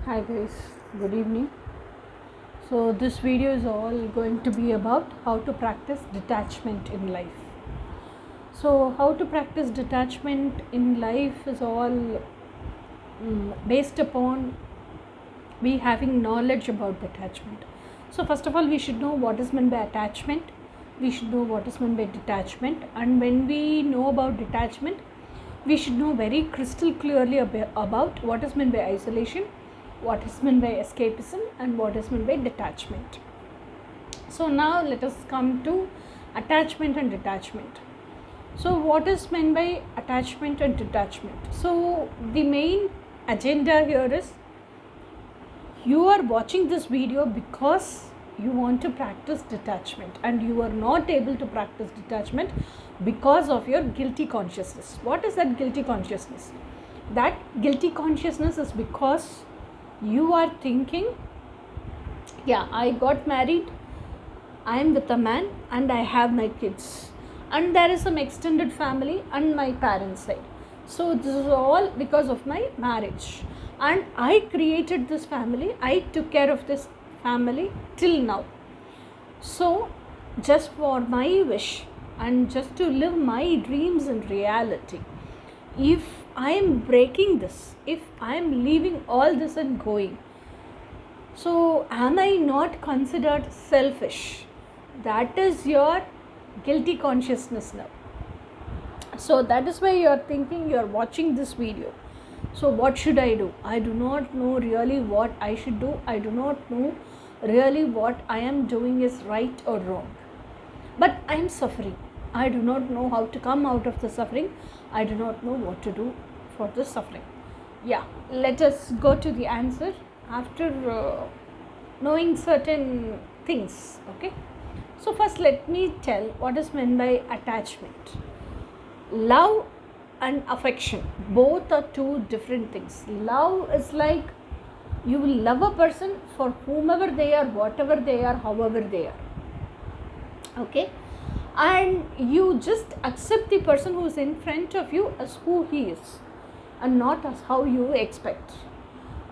Hi guys, good evening. So this video is all going to be about how to practice detachment in life. So how to practice detachment in life is all based upon we having knowledge about detachment. So first of all, we should know what is meant by attachment. We should know what is meant by detachment, and when we know about detachment, we should know very crystal clearly about what is meant by isolation, what is meant by escapism, and what is meant by detachment. So now let us come to attachment and detachment. So what is meant by attachment and detachment? So the main agenda here is you are watching this video because you want to practice detachment, and you are not able to practice detachment because of your guilty consciousness. What is that guilty consciousness? That guilty consciousness is because you are thinking, yeah, I got married, I am with a man, and I have my kids, and there is some extended family and my parents' side. So this is all because of my marriage, and I created this family, I took care of this family till now. So just for my wish and just to live my dreams in reality, if I am breaking this, if I am leaving all this and going, so am I not considered selfish? That is your guilty consciousness now. So that is why you are thinking, you are watching this video. So what should I do? I do not know really what I should do. I do not know really what I am doing is right or wrong. But I am suffering. I do not know how to come out of the suffering. I do not know what to do for the suffering. Yeah, let us go to the answer after knowing certain things. Okay. So first let me tell what is meant by attachment. Love and affection, both are two different things. Love is like you will love a person for whomever they are, whatever they are, however they are. Okay, and you just accept the person who is in front of you as who he is and not as how you expect.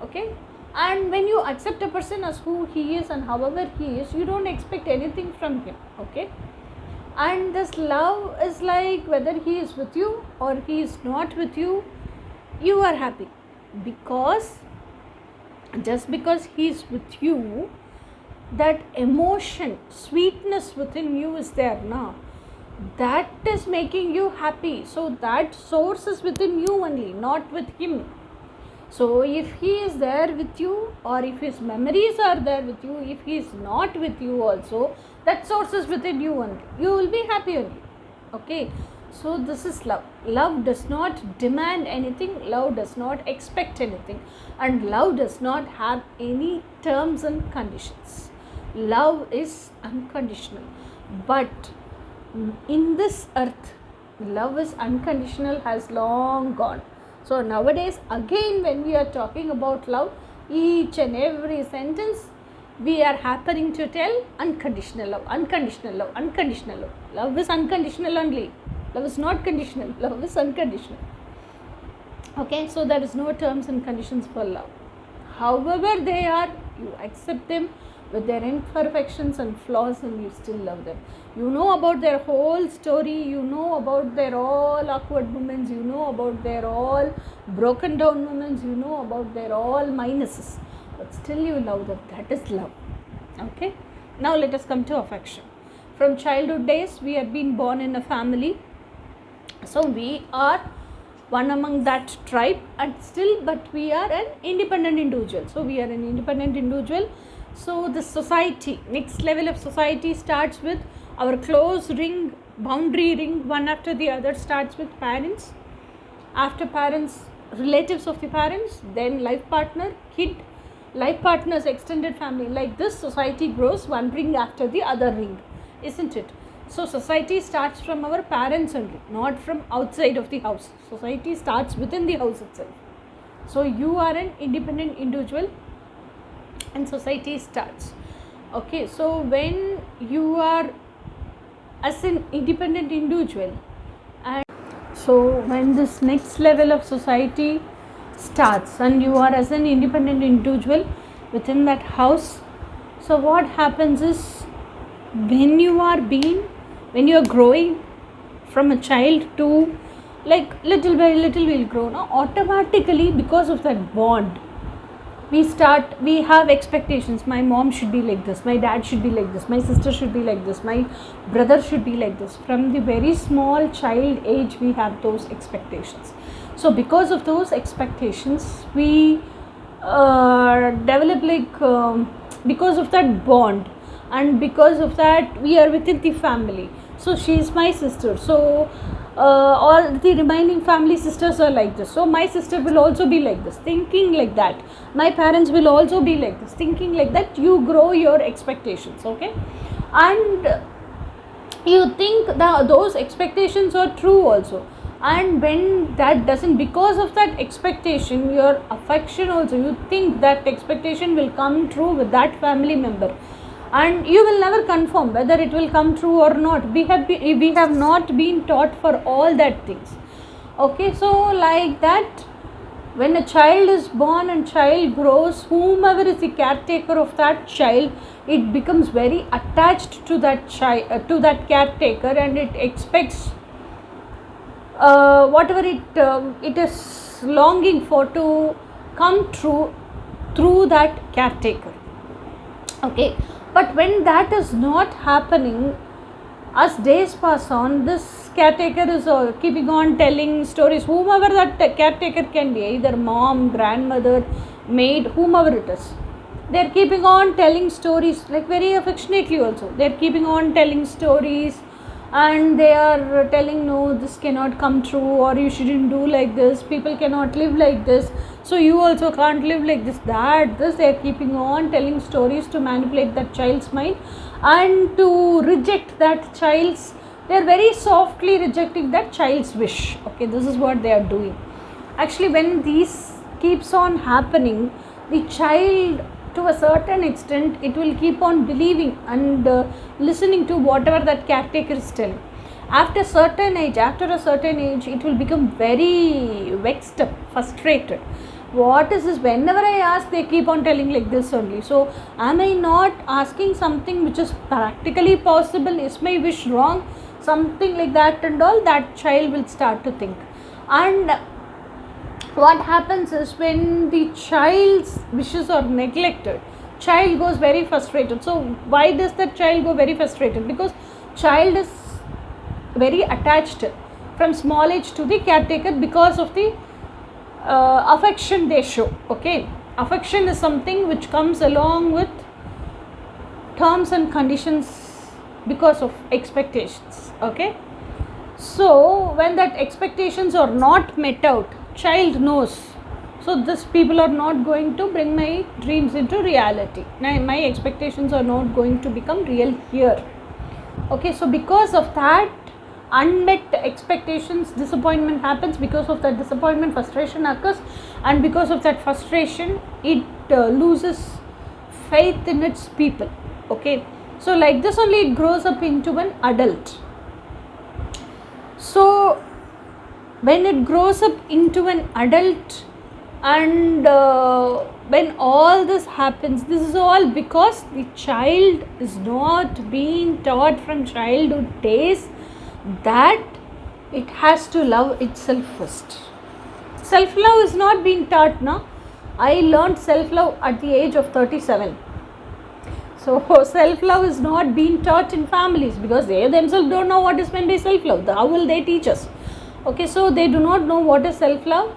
Okay, and when you accept a person as who he is and however he is, you don't expect anything from him. Okay, and this love is like whether he is with you or he is not with you, you are happy, because just because he is with you, that emotion, sweetness within you is there now, that is making you happy. So that source is within you only, not with him. So if he is there with you, or if his memories are there with you, if he is not with you also, that source is within you only. You will be happy only. Okay. So this is love. Love does not demand anything. Love does not expect anything. And love does not have any terms and conditions. Love is unconditional. But in this earth, love is unconditional has long gone. So nowadays, again, when we are talking about love, each and every sentence we are happening to tell unconditional love, unconditional love, unconditional love. Love is unconditional only. Love is not conditional. Love is unconditional. Okay, so there is no terms and conditions for love. However they are, you accept them with their imperfections and flaws, and you still love them. You know about their whole story, you know about their all awkward moments, you know about their all broken down moments, you know about their all minuses, but still you love them. That is love. Okay, now let us come to affection. From childhood days, we have been born in a family, so we are one among that tribe, and still, but we are an independent individual. So we are an independent individual. So the society, next level of society starts with our close ring, boundary ring, one after the other, starts with parents. After parents, relatives of the parents, then life partner, kid, life partner's extended family. Like this, society grows one ring after the other ring, isn't it? So society starts from our parents only, not from outside of the house. Society starts within the house itself. So you are an independent individual and society starts. Okay, so when you are as an independent individual, and so when this next level of society starts and you are as an independent individual within that house. So what happens is, when you are growing from a child to, like, little by little we'll grow now, automatically because of that bond we have expectations. My mom should be like this, my dad should be like this, my sister should be like this, my brother should be like this. From the very small child age we have those expectations. So because of those expectations we develop, because of that bond, and because of that we are within the family. So she is my sister, so all the remaining family sisters are like this, so my sister will also be like this, thinking like that. My parents will also be like this, thinking like that. You grow your expectations, okay, and you think that those expectations are true also. And when that doesn't, because of that expectation, your affection also, you think that expectation will come true with that family member, and you will never confirm whether it will come true or not. We have not been taught for all that things, okay. So like that, when a child is born and child grows, whomever is the caretaker of that child, it becomes very attached to that child, to that caretaker, and it expects whatever it is longing for to come true through that caretaker, okay. But when that is not happening, as days pass on, this caretaker is keeping on telling stories, whomever that caretaker can be, either mom, grandmother, maid, whomever it is, they are keeping on telling stories, like very affectionately also. They are keeping on telling stories, and they are telling, no, this cannot come true, or you shouldn't do like this, people cannot live like this, so you also can't live like this, that, this. They are keeping on telling stories to manipulate that child's mind and to reject that child's, they are very softly rejecting that child's wish, okay. This is what they are doing. Actually, when these keeps on happening, the child, to a certain extent, it will keep on believing and listening to whatever that caretaker is telling. After a certain age, it will become very vexed up, frustrated. What is this? Whenever I ask, they keep on telling like this only. So am I not asking something which is practically possible? Is my wish wrong? Something like that, and all that child will start to think. And what happens is, when the child's wishes are neglected, child goes very frustrated. So why does that child go very frustrated? Because child is very attached from small age to the caretaker because of the affection they show, okay. Affection is something which comes along with terms and conditions because of expectations, okay. So when that expectations are not met out, child knows, so this people are not going to bring my dreams into reality, my expectations are not going to become real here, okay. So because of that unmet expectations, disappointment happens. Because of that disappointment, frustration occurs, and because of that frustration, it loses faith in its people, okay. So like this only it grows up into an adult. So when it grows up into an adult, and when all this happens, this is all because the child is not being taught from childhood days that it has to love itself first. Self-love is not being taught now. I learned self-love at the age of 37. So self-love is not being taught in families, because they themselves don't know what is meant by self-love. How will they teach us? Okay, so they do not know what is self-love,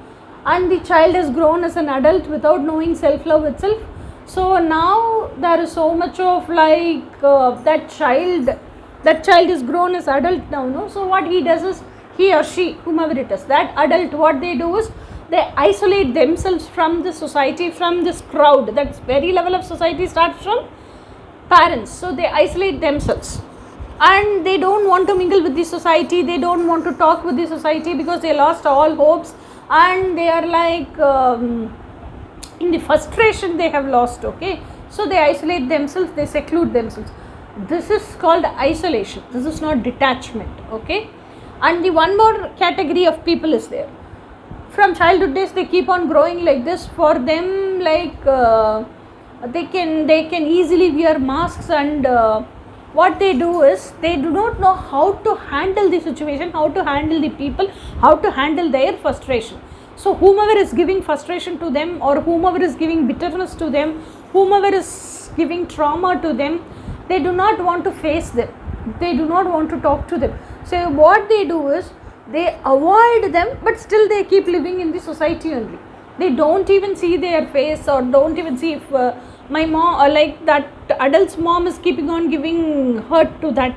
and the child has grown as an adult without knowing self-love itself. So now there is so much of that child is grown as adult now, no? So what he does is, he or she, whomever it is, that adult, what they do is, they isolate themselves from the society, from this crowd. That very level of society starts from parents. So they isolate themselves, and they don't want to mingle with the society, they don't want to talk with the society, because they lost all hopes, and they are in the frustration they have lost, okay. So they isolate themselves, they seclude themselves. This is called isolation. This is not detachment, okay. And the one more category of people is there, from childhood days they keep on growing like this. For them, like they can easily wear masks, and what they do is they do not know how to handle the situation, how to handle the people, how to handle their frustration. So whomever is giving frustration to them, or whomever is giving bitterness to them, whomever is giving trauma to them, they do not want to face them, they do not want to talk to them. So what they do is they avoid them, but still they keep living in the society only. They don't even see their face, or don't even see if my mom, or like that adult's mom is keeping on giving hurt to that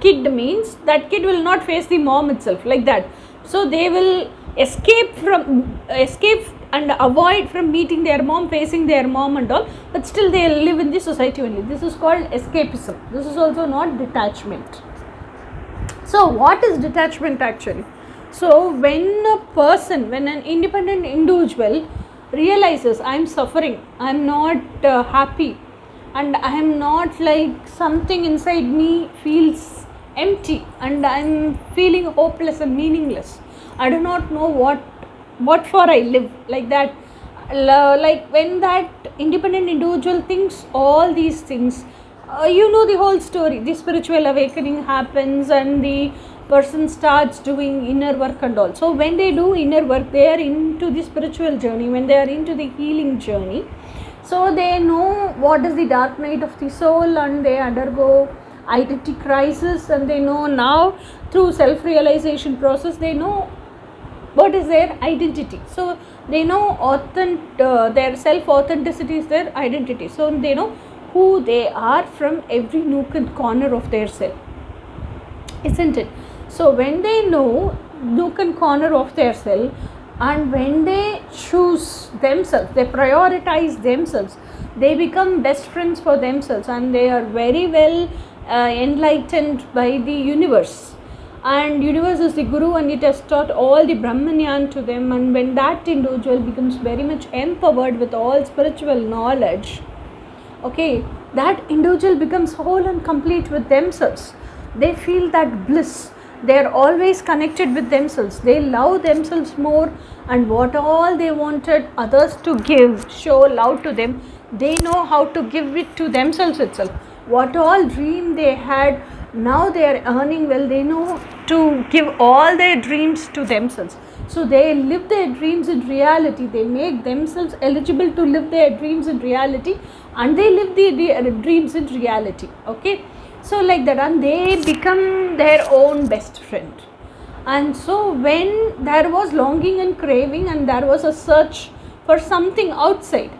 kid, means that kid will not face the mom itself, like that. So they will escape and avoid from meeting their mom, facing their mom and all, but still they live in the society only. This is called escapism. This is also not detachment. So what is detachment actually? So when an independent individual realizes, I am suffering, I am not happy, and I am not, like, something inside me feels empty, and I am feeling hopeless and meaningless, I do not know what for I live, like that. Like when that independent individual thinks all these things, the whole story, the spiritual awakening happens, and the person starts doing inner work and all. So when they do inner work, they are into the spiritual journey, when they are into the healing journey, so they know what is the dark night of the soul, and they undergo identity crisis, and they know now through self-realization process, they know what is their identity. So they know their self-authenticity is their identity. So they know who they are from every nook and corner of their self, isn't it? So when they know nook and corner of their self, and when they choose themselves, they prioritize themselves, they become best friends for themselves, and they are very well enlightened by the universe, and universe is the guru, and it has taught all the Brahmanyan to them. And when that individual becomes very much empowered with all spiritual knowledge, okay, that individual becomes whole and complete with themselves. They feel that bliss, they are always connected with themselves, they love themselves more, and what all they wanted others to give, show love to them, they know how to give it to themselves itself. What all dream they had, now they are earning well, they know to give all their dreams to themselves. So they live their dreams in reality, they make themselves eligible to live their dreams in reality, and they live their dreams in reality, okay. So like that, and they become their own best friend. And so when there was longing and craving, and there was a search for something outside,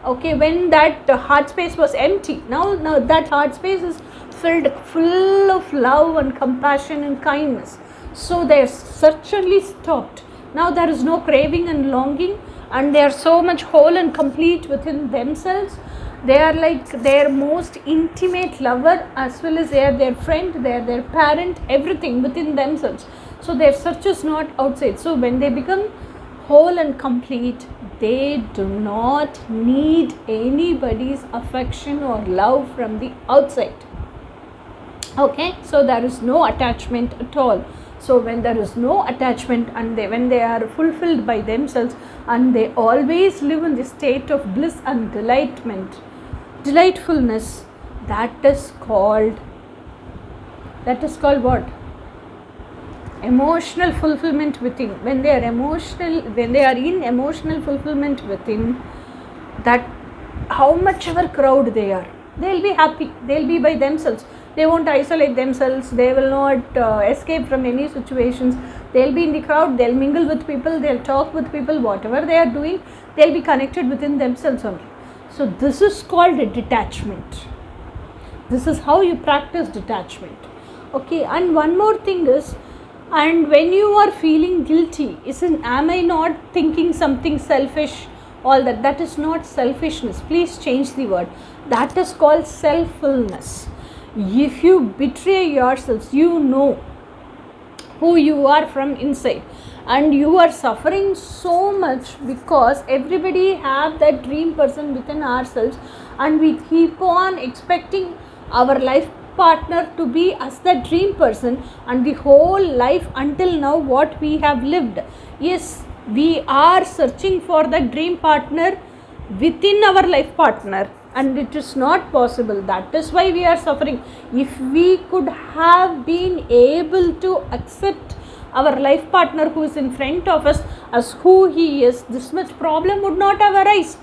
okay, when that heart space was empty, now that heart space is full of love and compassion and kindness, so they are certainly stopped. Now there is no craving and longing, and they are so much whole and complete within themselves. They are like their most intimate lover, as well as they are their friend, they are their parent, everything within themselves. So their search is not outside. So when they become whole and complete, they do not need anybody's affection or love from the outside, okay. So there is no attachment at all. So when there is no attachment, and when they are fulfilled by themselves, and they always live in the state of bliss and delightfulness, that is called what? Emotional fulfillment within. When they are in emotional fulfillment within, that how much ever crowd they are, they'll be happy, they'll be by themselves, they won't isolate themselves, they will not escape from any situations, they'll be in the crowd, they'll mingle with people, they'll talk with people, whatever they are doing, they'll be connected within themselves only. So this is called a detachment. This is how you practice detachment, okay. And one more thing is, and when you are feeling guilty, am I not thinking something selfish, all that is not selfishness, please change the word, that is called selffulness. If you betray yourselves, you know who you are from inside, and you are suffering so much because everybody have that dream person within ourselves, and we keep on expecting our life partner to be as the dream person, and the whole life until now what we have lived. Yes, we are searching for the dream partner within our life partner, and it is not possible. That is why we are suffering. If we could have been able to accept our life partner who is in front of us as who he is, this much problem would not have arisen,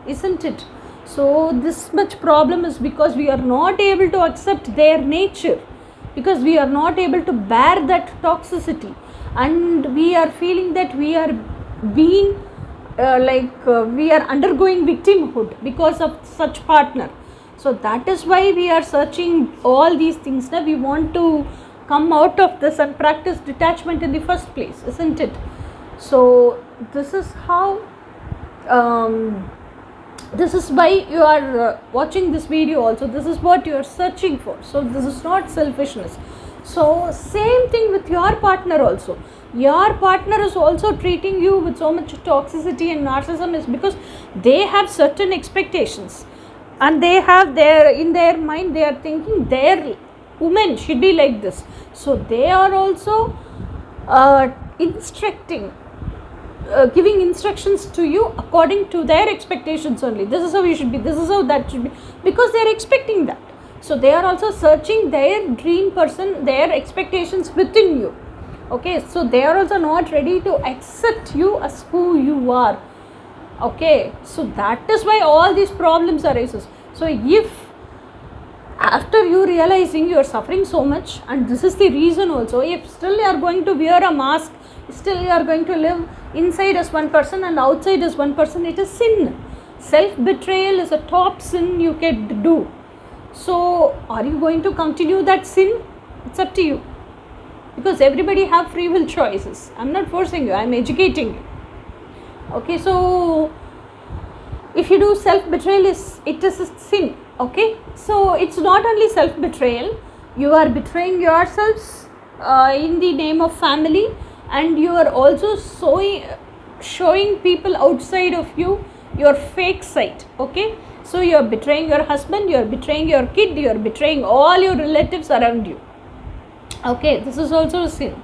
isn't it? So this much problem is because we are not able to accept their nature, because we are not able to bear that toxicity, and we are feeling that we are being we are undergoing victimhood because of such partner. So that is why we are searching all these things. Now we want to come out of this and practice detachment in the first place, isn't it? So this is how this is why you are watching this video also. This is what you are searching for. So this is not selfishness. So same thing with your partner also. Your partner is also treating you with so much toxicity and narcissism is because they have certain expectations, and they have in their mind they are thinking their woman should be like this. So they are also giving instructions to you according to their expectations only. This is how you should be, this is how that should be, because they are expecting that. So they are also searching their dream person, their expectations within you. Okay, so they are also not ready to accept you as who you are. Okay, so that is why all these problems arises. So if after you realizing you are suffering so much, and this is the reason also, if still you are going to wear a mask, still you are going to live inside as one person and outside as one person, it is sin. Self-betrayal is a top sin you can do. So are you going to continue that sin? It's up to you, because everybody have free will choices. I'm not forcing you, I'm educating you. Okay, so if you do self-betrayal, it is a sin. Okay, so it's not only self-betrayal, you are betraying yourselves in the name of family, and you are also showing people outside of you your fake side. Okay, so you are betraying your husband, you are betraying your kid, you are betraying all your relatives around you. Okay, this is also a sin.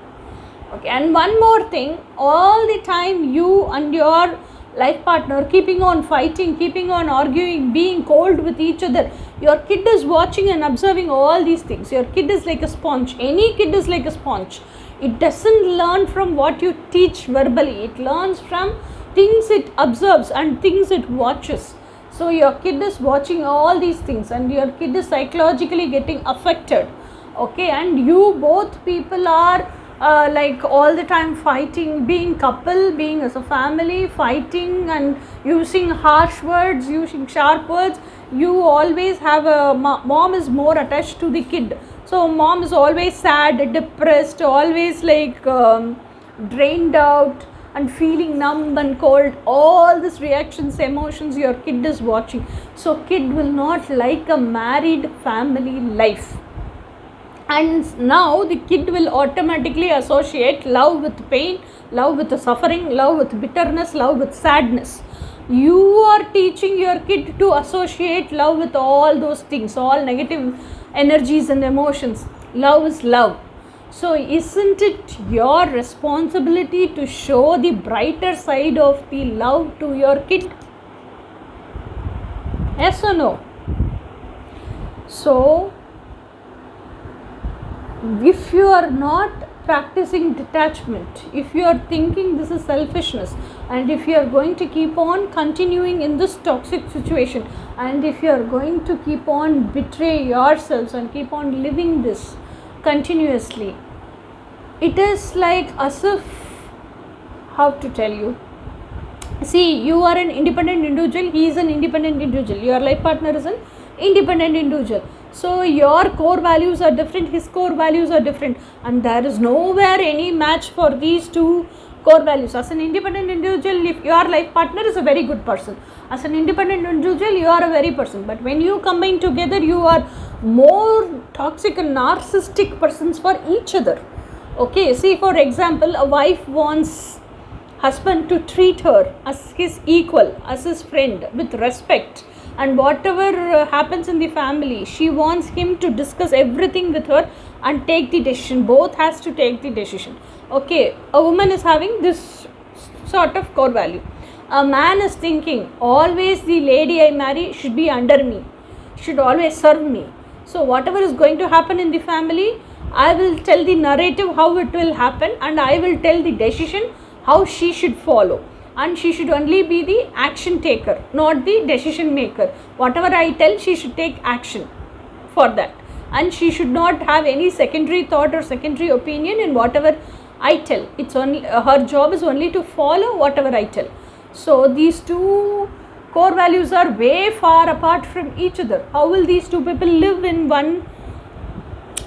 Okay, and one more thing, all the time you and your life partner keeping on fighting, keeping on arguing, being cold with each other. Your kid is watching and observing all these things. Your kid is like a sponge. Any kid is like a sponge. It doesn't learn from what you teach verbally. It learns from things it observes and things it watches. So your kid is watching all these things, and your kid is psychologically getting affected. Okay, and you both people are like all the time fighting, being couple, being as a family, fighting and using harsh words, using sharp words. You always have a mom is more attached to the kid. So mom is always sad, depressed, always like drained out and feeling numb and cold. All these reactions, emotions your kid is watching. So kid will not like a married family life. And now the kid will automatically associate love with pain, love with suffering, love with bitterness, love with sadness. You are teaching your kid to associate love with all those things, all negative energies and emotions. Love is love. So isn't it your responsibility to show the brighter side of the love to your kid? Yes or no? So if you are not practicing detachment, if you are thinking this is selfishness, and if you are going to keep on continuing in this toxic situation, and if you are going to keep on betray yourselves and keep on living this continuously, it is like as if, how to tell you, see, you are an independent individual, he is an independent individual, your life partner is an independent individual. So your core values are different, his core values are different, and there is nowhere any match for these two core values. As an independent individual, if your life partner is a very good person, as an independent individual, you are a very person, but when you combine together, you are more toxic and narcissistic persons for each other. Okay, see, for example, a wife wants husband to treat her as his equal, as his friend, with respect, and whatever happens in the family, she wants him to discuss everything with her and take the decision. Both has to take the decision. Okay, a woman is having this sort of core value. A man is thinking always the lady I marry should be under me, should always serve me. So whatever is going to happen in the family, I will tell the narrative how it will happen, and I will tell the decision how she should follow, and she should only be the action taker, not the decision maker. Whatever I tell, she should take action for that, and she should not have any secondary thought or secondary opinion in whatever I tell. It's only her job is only to follow whatever I tell. So these two core values are way far apart from each other. How will these two people live in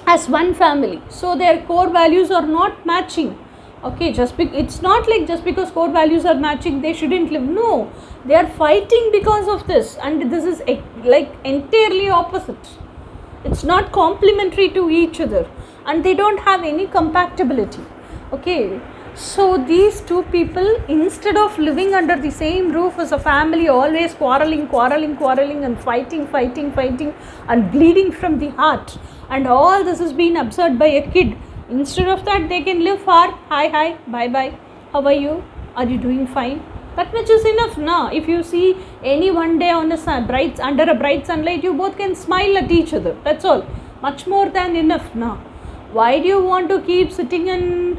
as one family? So their core values are not matching. Okay, it's not like just because core values are matching they shouldn't live. No, they are fighting because of this, and this is like entirely opposite. It's not complementary to each other, and they don't have any compatibility. Okay, so these two people, instead of living under the same roof as a family, always quarreling and fighting and bleeding from the heart, and all this is being observed by a kid. Instead of that, they can live far. Hi, bye, how are you? Are you doing fine? That much is enough now. If you see any one day on under a bright sunlight, you both can smile at each other. That's all. Much more than enough now. Why do you want to keep sitting and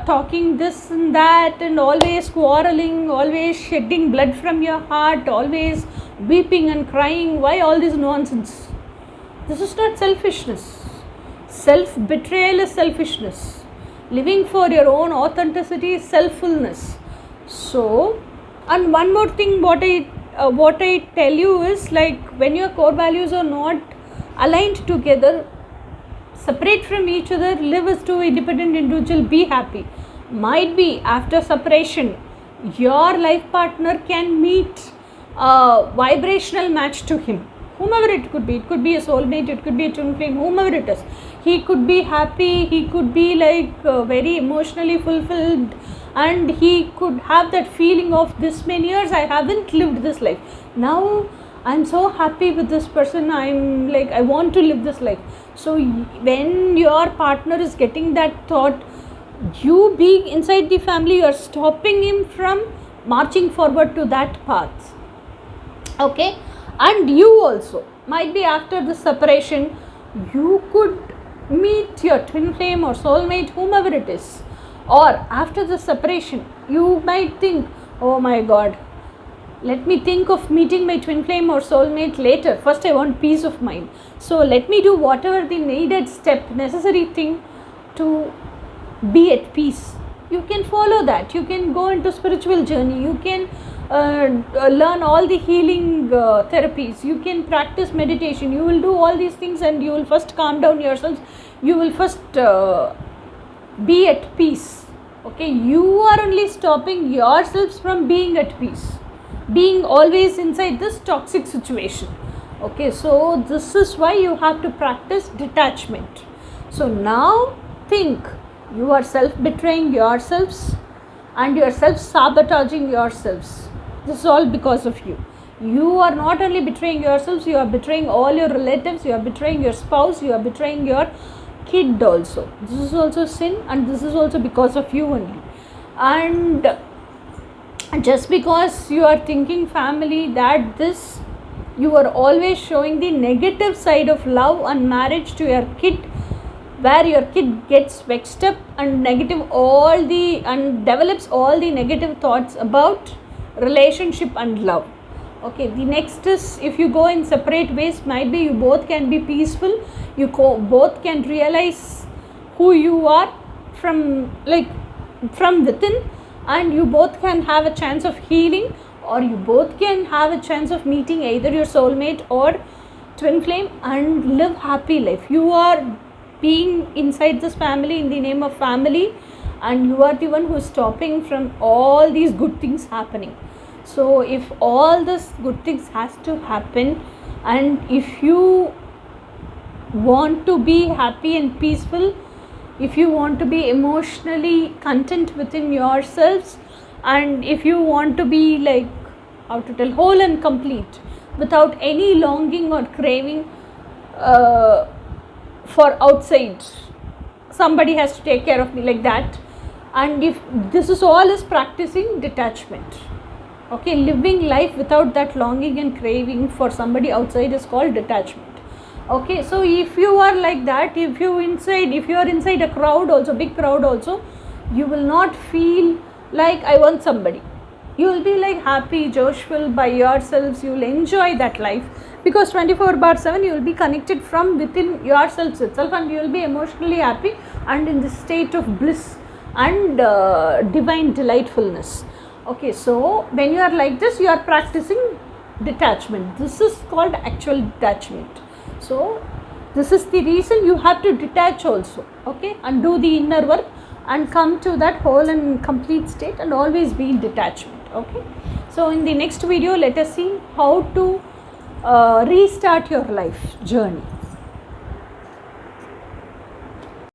talking this and that, and always quarreling, always shedding blood from your heart, always weeping and crying? Why all this nonsense? This is not selfishness. Self-betrayal is selfishness. Living for your own authenticity is selffulness. So, and one more thing, what I tell you is, like, when your core values are not aligned together, separate from each other, live as two independent individuals, be happy. Might be after separation, your life partner can meet a vibrational match to him. Whomever it could be a soulmate, it could be a twin flame, whomever it is. He could be happy, he could be like very emotionally fulfilled, and he could have that feeling of, this many years I haven't lived this life. Now I'm so happy with this person, I want to live this life. So when your partner is getting that thought, you being inside the family, you are stopping him from marching forward to that path. Okay, and you also might be after the separation, you could meet your twin flame or soulmate, whomever it is. Or after the separation, you might think, oh my God, let me think of meeting my twin flame or soulmate later. First I want peace of mind. So let me do whatever the needed step, necessary thing to be at peace. You can follow that. You can go into spiritual journey. You can learn all the healing therapies. You can practice meditation. You will do all these things, and you will first calm down yourselves. You will first be at peace. Okay, you are only stopping yourselves from being at peace, being always inside this toxic situation. Okay, so this is why you have to practice detachment. So now think, you are self-betraying yourselves and you are self-sabotaging yourselves. This is all because of you. You are not only betraying yourselves, you are betraying all your relatives, you are betraying your spouse, you are betraying your kid also. This is also sin, and this is also because of you only. And just because you are thinking family, that this, you are always showing the negative side of love and marriage to your kid, where your kid gets vexed up and develops all the negative thoughts about relationship and love. Okay, the next is, if you go in separate ways, might be you both can be peaceful, you both can realize who you are from within, and you both can have a chance of healing, or you both can have a chance of meeting either your soulmate or twin flame and live happy life. You are being inside this family in the name of family, and you are the one who is stopping from all these good things happening. So if all these good things has to happen, and if you want to be happy and peaceful, if you want to be emotionally content within yourselves, and if you want to be whole and complete, without any longing or craving for outside. Somebody has to take care of me, like that. And if this is all is practicing detachment, okay, living life without that longing and craving for somebody outside is called detachment. Okay, so if you are like that, if you are inside a crowd also, big crowd also, you will not feel like I want somebody. You will be like happy, joyful by yourselves. You will enjoy that life, because 24/7 you will be connected from within yourselves itself, and you will be emotionally happy and in the state of bliss and divine delightfulness. Okay, so when you are like this, you are practicing detachment. This is called actual detachment. So this is the reason you have to detach also, okay, and do the inner work and come to that whole and complete state and always be in detachment. Okay, so in the next video, let us see how to restart your life journey.